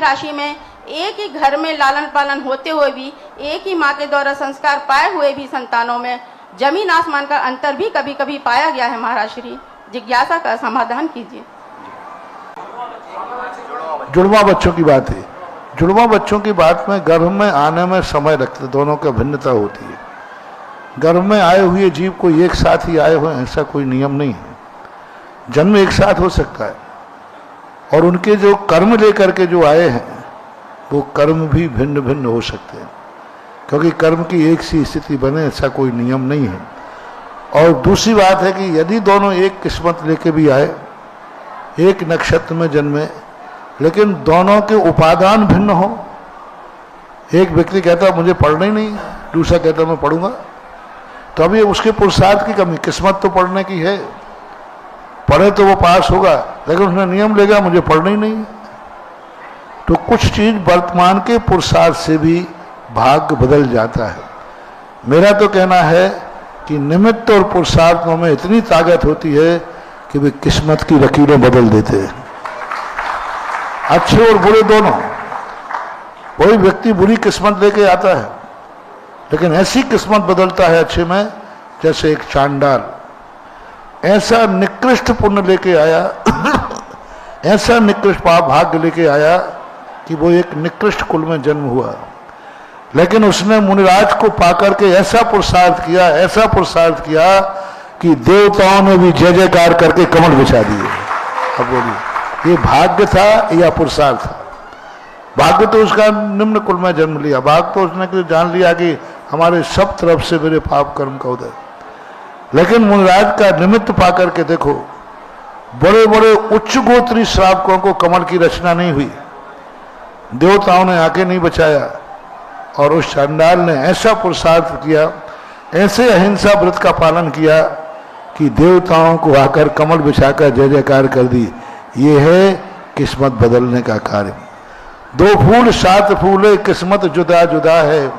राशि में एक ही घर में लालन पालन होते हुए भी, एक ही माँ के द्वारा संस्कार पाए हुए भी संतानों में जमीन आसमान का अंतर भी कभी कभी पाया गया है। महाराज श्री, जिज्ञासा का समाधान कीजिए। जुड़वा बच्चों की बात है। जुड़वा बच्चों की बात में गर्भ में आने में समय लगता है, दोनों की भिन्नता होती है। गर्भ में आए हुए जीव को एक साथ ही आए हुए ऐसा कोई नियम नहीं है। जन्म एक साथ हो सकता है और उनके जो कर्म लेकर के जो आए हैं वो कर्म भी भिन्न भिन्न हो सकते हैं, क्योंकि कर्म की एक सी स्थिति बने ऐसा कोई नियम नहीं है। और दूसरी बात है कि यदि दोनों एक किस्मत लेके भी आए, एक नक्षत्र में जन्मे, लेकिन दोनों के उपादान भिन्न हो, एक व्यक्ति कहता मुझे पढ़ना ही नहीं, दूसरा कहता मैं पढ़ूंगा, तो अभी उसके पुरुषार्थ की कमी, किस्मत तो पढ़ने की है, पढ़े तो वो पास होगा, लेकिन उसने नियम लेगा मुझे पढ़ना ही नहीं। तो कुछ चीज वर्तमान के पुरुषार्थ से भी भाग्य बदल जाता है। मेरा तो कहना है कि निमित्त और पुरुषार्थों में इतनी ताकत होती है कि वे किस्मत की लकीरें बदल देते हैं, अच्छे और बुरे दोनों। कोई व्यक्ति बुरी किस्मत लेके आता है, लेकिन ऐसी किस्मत बदलता है अच्छे में, जैसे एक चांडाल ऐसा निकृष्ट पुण्य लेके आया ऐसा निकृष्ट पाप भाग्य लेके आया कि वो एक निकृष्ट कुल में जन्म हुआ, लेकिन उसने मुनिराज को पाकर के ऐसा पुरुषार्थ किया कि देवताओं ने भी जय जयकार करके कमल बिछा दिए। अब बोलिए, ये भाग्य था या पुरुषार्थ था? भाग्य तो उसका निम्न कुल में जन्म लिया, भाग्य तो उसने जान लिया कि हमारे सब तरफ से मेरे पाप कर्म का उदय। लेकिन मुनिराज का निमित्त पाकर के देखो, बड़े बड़े उच्च गोत्री श्रावकों को कमल की रचना नहीं हुई, देवताओं ने आके नहीं बचाया, और उस चांडाल ने ऐसा पुरुषार्थ किया, ऐसे अहिंसा व्रत का पालन किया कि देवताओं को आकर कमल बिछाकर जय जयकार कर दी। ये है किस्मत बदलने का कार्य। दो फूल सात फूले, किस्मत जुदा जुदा है,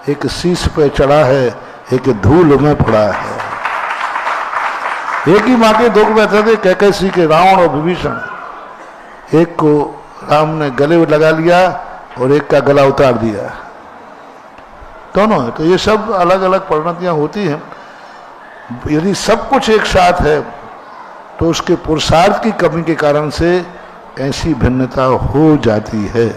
एक शीश पे चढ़ा है, एक धूल में पड़ा है। एक ही माँ के दो बैठे थे, कैकेयी के रावण और विभीषण। एक को राम ने गले लगा लिया और एक का गला उतार दिया, दोनों है। तो ये सब अलग अलग परिणतियां होती हैं। यदि सब कुछ एक साथ है तो उसके पुरुषार्थ की कमी के कारण से ऐसी भिन्नता हो जाती है।